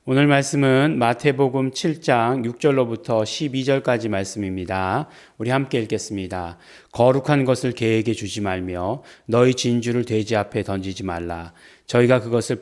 오늘 말씀은 마태복음 7장 6절로부터 12절까지 말씀입니다. 우리 함께 읽겠습니다. 거룩한 것을 개에게 주지 말며 너희 진주를 돼지 앞에 던지지 말라. 저희가 그것을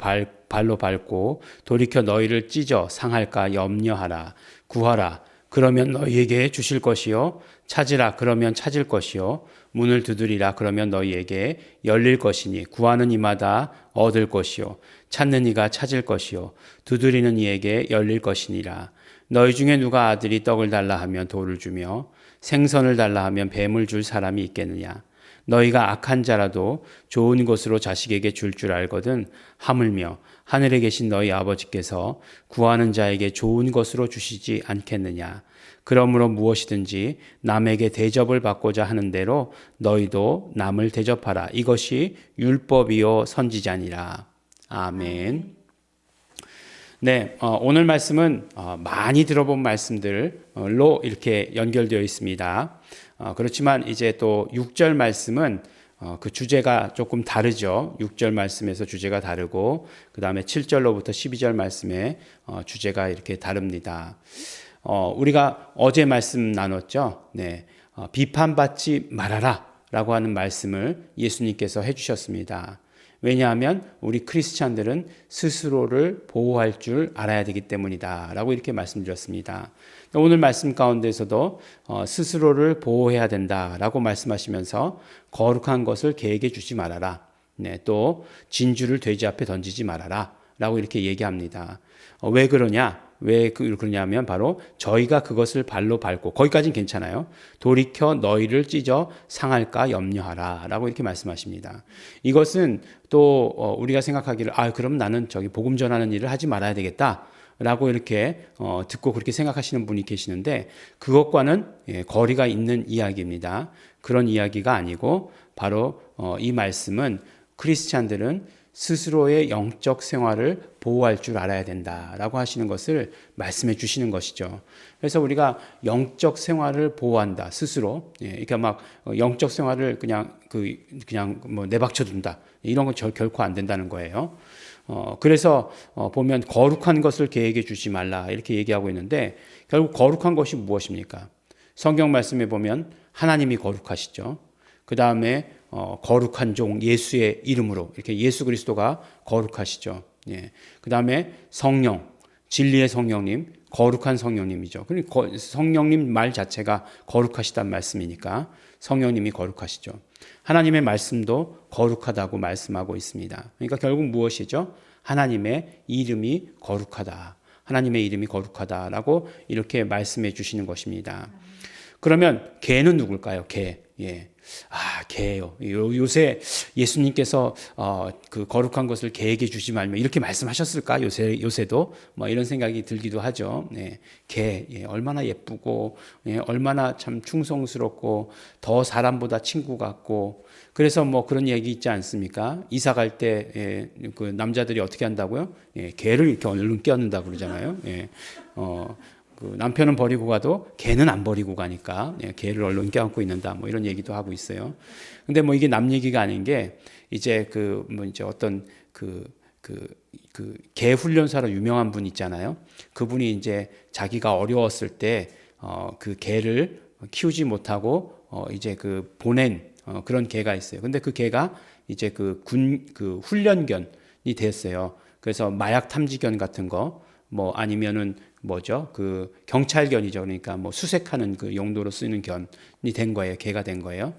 발로 밟고 돌이켜 너희를 찢어 상할까 염려하라. 구하라. 그러면 너희에게 주실 것이요. 찾으라. 그러면 찾을 것이요. 문을 두드리라. 그러면 너희에게 열릴 것이니 구하는 이마다 얻을 것이요. 찾는 이가 찾을 것이요. 두드리는 이에게 열릴 것이니라. 너희 중에 누가 아들이 떡을 달라 하면 돌을 주며 생선을 달라 하면 뱀을 줄 사람이 있겠느냐. 너희가 악한 자라도 좋은 것으로 자식에게 줄 알거든 하물며 하늘에 계신 너희 아버지께서 구하는 자에게 좋은 것으로 주시지 않겠느냐. 그러므로 무엇이든지 남에게 대접을 받고자 하는 대로 너희도 남을 대접하라. 이것이 율법이요 선지자니라. 아멘. 네, 오늘 말씀은 많이 들어본 말씀들로 이렇게 연결되어 있습니다. 그렇지만 이제 또 6절 말씀은 그 주제가 조금 다르죠. 6절 말씀에서 주제가 다르고 그 다음에 7절로부터 12절 말씀의 주제가 이렇게 다릅니다. 우리가 어제 말씀 나눴죠. 네, 비판받지 말아라 라고 하는 말씀을 예수님께서 해주셨습니다. 왜냐하면 우리 크리스찬들은 스스로를 보호할 줄 알아야 되기 때문이다 라고 이렇게 말씀드렸습니다. 오늘 말씀 가운데서도 스스로를 보호해야 된다라고 말씀하시면서 거룩한 것을 개에게 주지 말아라. 네, 또 진주를 돼지 앞에 던지지 말아라 라고 이렇게 얘기합니다. 왜 그러냐? 왜 그러냐면 바로 저희가 그것을 발로 밟고 거기까지는 괜찮아요. 돌이켜 너희를 찢어 상할까 염려하라 라고 이렇게 말씀하십니다. 이것은 또 우리가 생각하기를 그럼 나는 저기 복음 전하는 일을 하지 말아야 되겠다 라고 이렇게 듣고 그렇게 생각하시는 분이 계시는데 그것과는 거리가 있는 이야기입니다. 그런 이야기가 아니고 바로 이 말씀은 크리스찬들은 스스로의 영적 생활을 보호할 줄 알아야 된다라고 하시는 것을 말씀해 주시는 것이죠. 그래서 우리가 영적 생활을 보호한다 스스로, 그러니까 막 영적 생활을 그냥 뭐 내박쳐 둔다 이런 건 결코 안 된다는 거예요. 그래서 보면 거룩한 것을 개에게 주지 말라 이렇게 얘기하고 있는데 결국 거룩한 것이 무엇입니까? 성경 말씀에 보면 하나님이 거룩하시죠. 그 다음에 거룩한 종 예수의 이름으로 이렇게 예수 그리스도가 거룩하시죠. 예. 그 다음에 성령, 진리의 성령님, 거룩한 성령님이죠. 그러니까 성령님 말 자체가 거룩하시단 말씀이니까 성령님이 거룩하시죠. 하나님의 말씀도 거룩하다고 말씀하고 있습니다. 그러니까 결국 무엇이죠? 하나님의 이름이 거룩하다. 하나님의 이름이 거룩하다라고 이렇게 말씀해 주시는 것입니다. 그러면 개는 누굴까요? 개. 예. 개요. 요새 예수님께서 그 거룩한 것을 개에게 주지 말며 이렇게 말씀하셨을까? 요새도 뭐 이런 생각이 들기도 하죠. 네. 개 얼마나 예쁘고 얼마나 참 충성스럽고 더 사람보다 친구 같고 그래서 뭐 그런 얘기 있지 않습니까? 이사 갈 때 그 남자들이 어떻게 한다고요? 개를 이렇게 얼른 껴안는다 그러잖아요. 그 남편은 버리고 가도 개는 안 버리고 가니까 개를 얼른 껴안고 있는다 뭐 이런 얘기도 하고 있어요. 근데 뭐 이게 남 얘기가 아닌 게 이제 이제 어떤 개 훈련사로 유명한 분 있잖아요. 그분이 이제 자기가 어려웠을 때 그 개를 키우지 못하고 이제 보낸 그런 개가 있어요. 근데 그 개가 이제 그 훈련견이 됐어요. 그래서 마약 탐지견 같은 거 뭐 아니면은 뭐죠? 그 경찰견이죠. 그러니까 뭐 수색하는 그 용도로 쓰는 견이 된 거예요. 개가 된 거예요.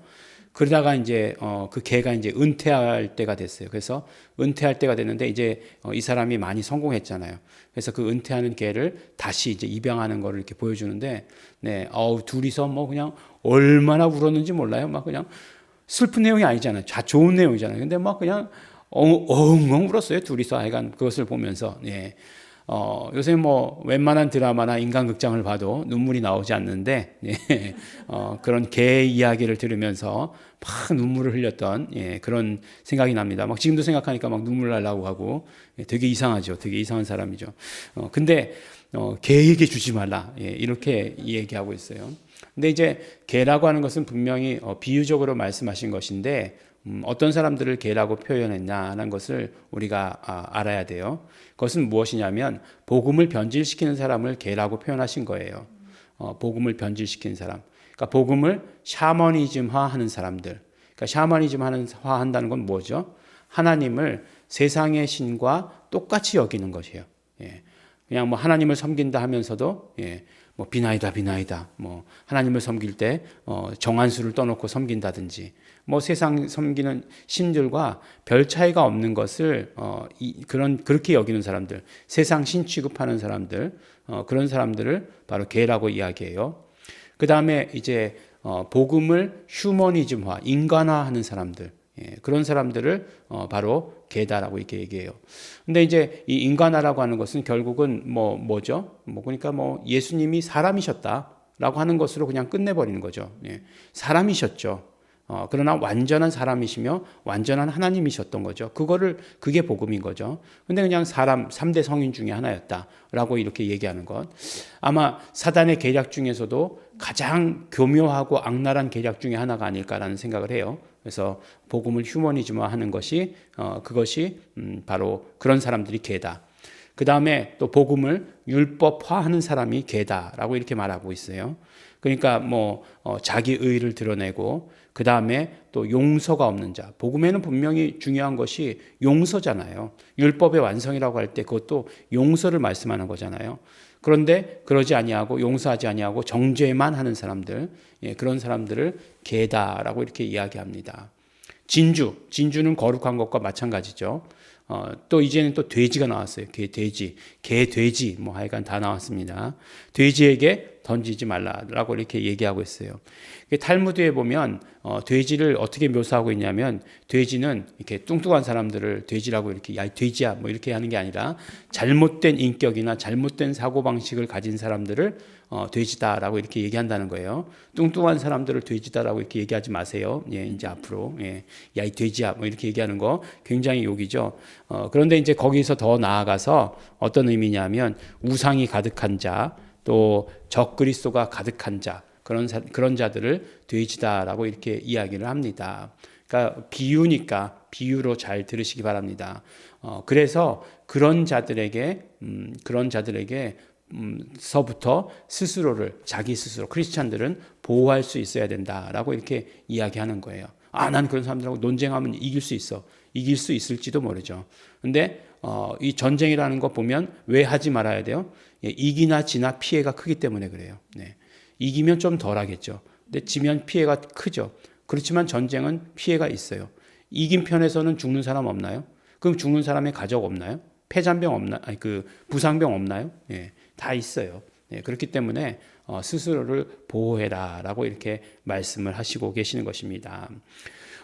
그러다가 이제 그 개가 이제 은퇴할 때가 됐어요. 그래서 은퇴할 때가 됐는데 이제 이 사람이 많이 성공했잖아요. 그래서 그 은퇴하는 개를 다시 이제 입양하는 거를 이렇게 보여주는데, 네, 둘이서 뭐 그냥 얼마나 울었는지 몰라요. 막 그냥 슬픈 내용이 아니잖아요. 좋은 내용이잖아요. 근데 막 그냥 엉엉 울었어요. 둘이서 하여간 그것을 보면서. 네. 요새 뭐 웬만한 드라마나 인간극장을 봐도 눈물이 나오지 않는데 그런 개 이야기를 들으면서 막 눈물을 흘렸던 그런 생각이 납니다. 막 지금도 생각하니까 막 눈물 나려고 하고 되게 이상하죠. 되게 이상한 사람이죠. 근데 개에게 주지 말라 이렇게 얘기하고 있어요. 근데 이제 개라고 하는 것은 분명히 비유적으로 말씀하신 것인데 어떤 사람들을 개라고 표현했냐는 것을 우리가 알아야 돼요. 그것은 무엇이냐면 복음을 변질시키는 사람을 개라고 표현하신 거예요. 복음을 변질시키는 사람. 그러니까 복음을 샤머니즘화하는 사람들. 그러니까 샤머니즘화한다는 건 뭐죠? 하나님을 세상의 신과 똑같이 여기는 것이에요. 예. 그냥 뭐 하나님을 섬긴다 하면서도 뭐 비나이다 뭐 하나님을 섬길 때 정한수를 떠놓고 섬긴다든지 뭐 세상 섬기는 신들과 별 차이가 없는 것을 그렇게 여기는 사람들, 세상 신 취급하는 사람들, 그런 사람들을 바로 개라고 이야기해요. 그 다음에 이제 복음을 휴머니즘화, 인간화하는 사람들, 그런 사람들을 바로 개다라고 이렇게 얘기해요. 근데 이제 이 인간화라고 하는 것은 결국은 뭐죠? 그러니까 예수님이 사람이셨다라고 하는 것으로 그냥 끝내버리는 거죠. 사람이셨죠. 그러나 완전한 사람이시며 완전한 하나님이셨던 거죠. 그게 복음인 거죠. 근데 그냥 사람 3대 성인 중에 하나였다라고 이렇게 얘기하는 것. 아마 사단의 계략 중에서도 가장 교묘하고 악랄한 계략 중에 하나가 아닐까라는 생각을 해요. 그래서 복음을 휴머니즘화하는 것이 그것이 바로 그런 사람들이 개다. 그 다음에 또 복음을 율법화하는 사람이 개다라고 이렇게 말하고 있어요. 그러니까 자기 의를 드러내고 그 다음에 또 용서가 없는 자. 복음에는 분명히 중요한 것이 용서잖아요. 율법의 완성이라고 할 때 그것도 용서를 말씀하는 거잖아요. 그런데 그러지 아니하고 용서하지 아니하고 정죄만 하는 사람들, 그런 사람들을 개다라고 이렇게 이야기합니다. 진주는 거룩한 것과 마찬가지죠. 또 이제는 또 돼지가 나왔어요. 돼지, 하여간 다 나왔습니다. 돼지에게 던지지 말라라고 이렇게 얘기하고 있어요. 탈무드에 보면 돼지를 어떻게 묘사하고 있냐면 돼지는 이렇게 뚱뚱한 사람들을 돼지라고 이렇게 야 돼지야 이렇게 하는 게 아니라 잘못된 인격이나 잘못된 사고 방식을 가진 사람들을 돼지다라고 이렇게 얘기한다는 거예요. 뚱뚱한 사람들을 돼지다라고 이렇게 얘기하지 마세요. 이제 앞으로 야 이 돼지야 이렇게 얘기하는 거 굉장히 욕이죠. 그런데 이제 거기서 더 나아가서 어떤 의미냐면 우상이 가득한 자, 또 적그리스도가 가득한 자, 그런 자들을 돼지다라고 이렇게 이야기를 합니다. 그러니까 비유로 잘 들으시기 바랍니다. 그래서 그런 자들에게 서부터 자기 스스로 크리스찬들은 보호할 수 있어야 된다라고 이렇게 이야기하는 거예요. 난 그런 사람들하고 논쟁하면 이길 수 있어. 이길 수 있을지도 모르죠. 근데 이 전쟁이라는 거 보면 왜 하지 말아야 돼요? 이기나 지나 피해가 크기 때문에 그래요. 이기면 좀 덜하겠죠. 근데 지면 피해가 크죠. 그렇지만 전쟁은 피해가 있어요. 이긴 편에서는 죽는 사람 없나요? 그럼 죽는 사람의 가족 없나요? 폐잔병 없나? 부상병 없나요? 다 있어요. 그렇기 때문에 스스로를 보호해라라고 이렇게 말씀을 하시고 계시는 것입니다.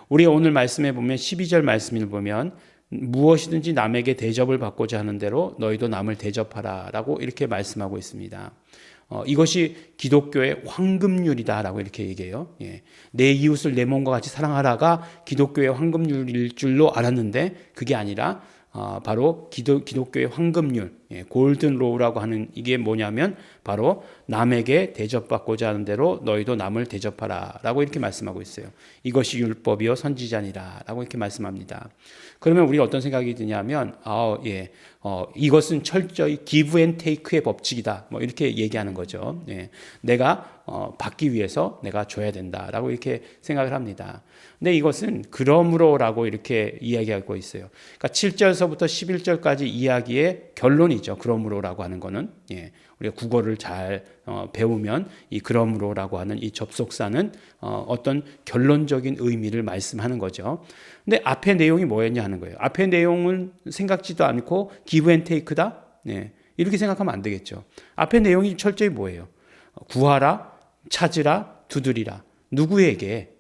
우리 오늘 말씀에 보면 12절 말씀을 보면 무엇이든지 남에게 대접을 받고자 하는 대로 너희도 남을 대접하라라고 이렇게 말씀하고 있습니다. 이것이 기독교의 황금률이다라고 이렇게 얘기해요. 내 이웃을 내 몸과 같이 사랑하라가 기독교의 황금률일 줄로 알았는데 그게 아니라 바로 기독교의 황금률, 골든 로우라고 하는 이게 뭐냐면 바로 남에게 대접받고자 하는 대로 너희도 남을 대접하라라고 이렇게 말씀하고 있어요. 이것이 율법이요 선지자니라라고 이렇게 말씀합니다. 그러면 우리가 어떤 생각이 드냐면 이것은 철저히 give and take의 법칙이다. 이렇게 얘기하는 거죠. 내가 받기 위해서 내가 줘야 된다라고 이렇게 생각을 합니다. 근데 이것은 그러므로라고 이렇게 이야기하고 있어요. 그러니까 7절서부터 11절까지 이야기의 결론이죠. 그러므로라고 하는 거는 우리가 국어를 잘 배우면 이 그러므로라고 하는 이 접속사는 어떤 결론적인 의미를 말씀하는 거죠. 근데 앞의 내용이 뭐였냐 하는 거예요. 앞의 내용은 생각지도 않고 give and take다? 이렇게 생각하면 안 되겠죠. 앞의 내용이 철저히 뭐예요? 구하라, 찾으라, 두드리라. 누구에게?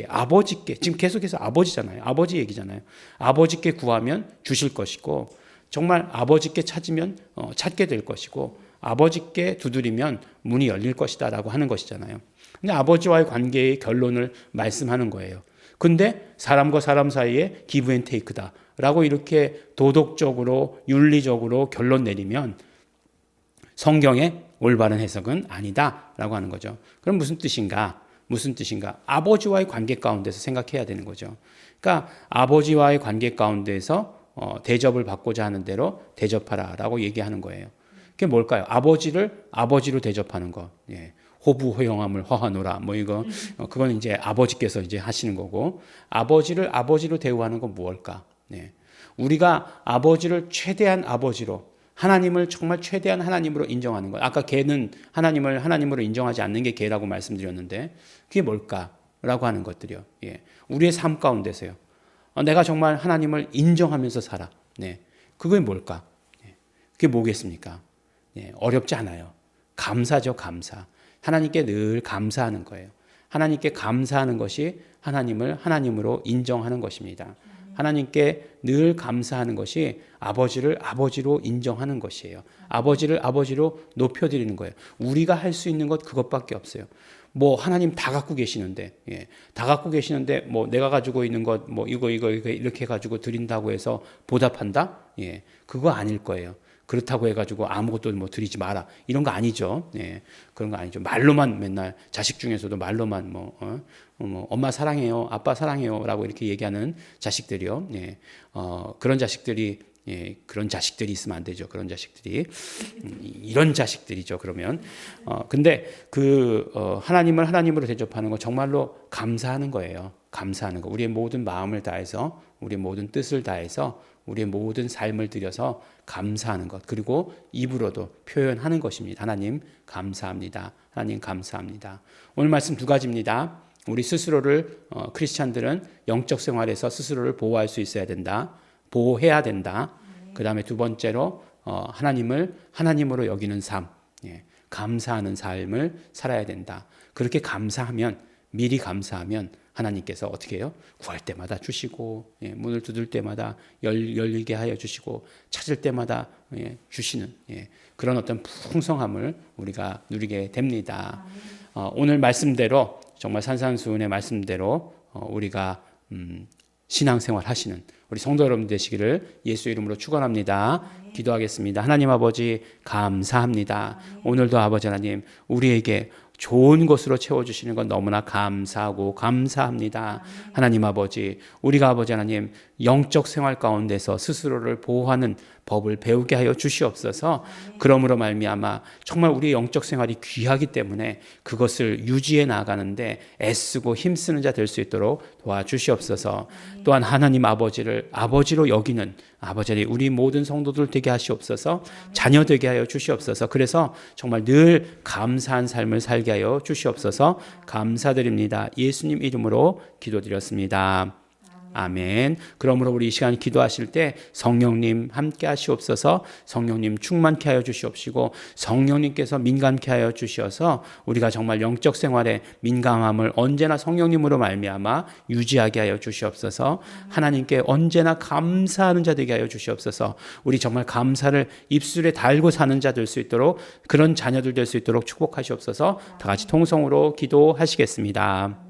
아버지께. 지금 계속해서 아버지잖아요. 아버지 얘기잖아요. 아버지께 구하면 주실 것이고 정말 아버지께 찾으면 찾게 될 것이고 아버지께 두드리면 문이 열릴 것이다 라고 하는 것이잖아요. 근데 아버지와의 관계의 결론을 말씀하는 거예요. 근데 사람과 사람 사이에 give and take다 라고 이렇게 도덕적으로 윤리적으로 결론 내리면 성경의 올바른 해석은 아니다 라고 하는 거죠. 그럼 무슨 뜻인가? 아버지와의 관계 가운데서 생각해야 되는 거죠. 그러니까 아버지와의 관계 가운데서 대접을 받고자 하는 대로 대접하라라고 얘기하는 거예요. 그게 뭘까요? 아버지를 아버지로 대접하는 것. 예. 호부호영함을 허하노라. 뭐 이거 그건 이제 아버지께서 이제 하시는 거고, 아버지를 아버지로 대우하는 건 무엇일까? 예. 우리가 아버지를 최대한 아버지로, 하나님을 정말 최대한 하나님으로 인정하는 것. 아까 개는 하나님을 하나님으로 인정하지 않는 게 개라고 말씀드렸는데 그게 뭘까라고 하는 것들이요. 예. 우리의 삶 가운데서요. 내가 정말 하나님을 인정하면서 살아. 네. 그게 뭘까? 예. 그게 뭐겠습니까? 예. 어렵지 않아요. 감사죠, 감사. 하나님께 늘 감사하는 거예요. 하나님께 감사하는 것이 하나님을 하나님으로 인정하는 것입니다. 하나님께 늘 감사하는 것이 아버지를 아버지로 인정하는 것이에요. 아버지를 아버지로 높여드리는 거예요. 우리가 할 수 있는 것 그것밖에 없어요. 뭐 하나님 다 갖고 계시는데, 예, 다 갖고 계시는데 뭐 내가 가지고 있는 것 뭐 이거 이렇게 가지고 드린다고 해서 보답한다? 예, 그거 아닐 거예요. 그렇다고 해가지고 아무것도 뭐 드리지 마라 이런 거 아니죠. 예, 그런 거 아니죠. 말로만 맨날 자식 중에서도 말로만 뭐 엄마 사랑해요, 아빠 사랑해요라고 이렇게 얘기하는 자식들이요. 예, 그런 자식들이 그런 자식들이 있으면 안 되죠. 그런 자식들이 이런 자식들이죠. 그러면 근데 하나님을 하나님으로 대접하는 건 정말로 감사하는 거예요. 감사하는 거. 우리의 모든 마음을 다해서, 우리의 모든 뜻을 다해서, 우리의 모든 삶을 들여서 감사하는 것. 그리고 입으로도 표현하는 것입니다. 하나님 감사합니다. 하나님 감사합니다. 오늘 말씀 두 가지입니다. 우리 스스로를 크리스찬들은 영적 생활에서 스스로를 보호할 수 있어야 된다. 보호해야 된다. 그 다음에 두 번째로 하나님을 하나님으로 여기는 삶, 감사하는 삶을 살아야 된다. 그렇게 감사하면, 미리 감사하면 하나님께서 어떻게 해요? 구할 때마다 주시고, 문을 두들 때마다 열리게 하여 주시고, 찾을 때마다 주시는 그런 어떤 풍성함을 우리가 누리게 됩니다. 오늘 말씀대로, 정말 산산수훈의 말씀대로 우리가 신앙생활 하시는 우리 성도 여러분 되시기를 예수 이름으로 축원합니다. 기도하겠습니다. 하나님 아버지 감사합니다. 오늘도 아버지 하나님 우리에게 좋은 것으로 채워주시는 건 너무나 감사하고 감사합니다. 하나님 아버지, 우리가 아버지 하나님 영적 생활 가운데서 스스로를 보호하는 법을 배우게 하여 주시옵소서. 그러므로 말미암아 정말 우리의 영적 생활이 귀하기 때문에 그것을 유지해 나가는데 애쓰고 힘쓰는 자 될 수 있도록 도와주시옵소서. 또한 하나님 아버지를 아버지로 여기는 아버지 우리 모든 성도들 되게 하시옵소서. 자녀 되게 하여 주시옵소서. 그래서 정말 늘 감사한 삶을 살게 하여 주시옵소서. 감사드립니다. 예수님 이름으로 기도드렸습니다. 아멘. 그러므로 우리 이 시간 기도하실 때 성령님 함께 하시옵소서. 성령님 충만케 하여 주시옵시고 성령님께서 민감케 하여 주시어서 우리가 정말 영적 생활에 민감함을 언제나 성령님으로 말미암아 유지하게 하여 주시옵소서. 하나님께 언제나 감사하는 자 되게 하여 주시옵소서. 우리 정말 감사를 입술에 달고 사는 자 될 수 있도록, 그런 자녀들 될 수 있도록 축복하시옵소서. 다 같이 통성으로 기도하시겠습니다.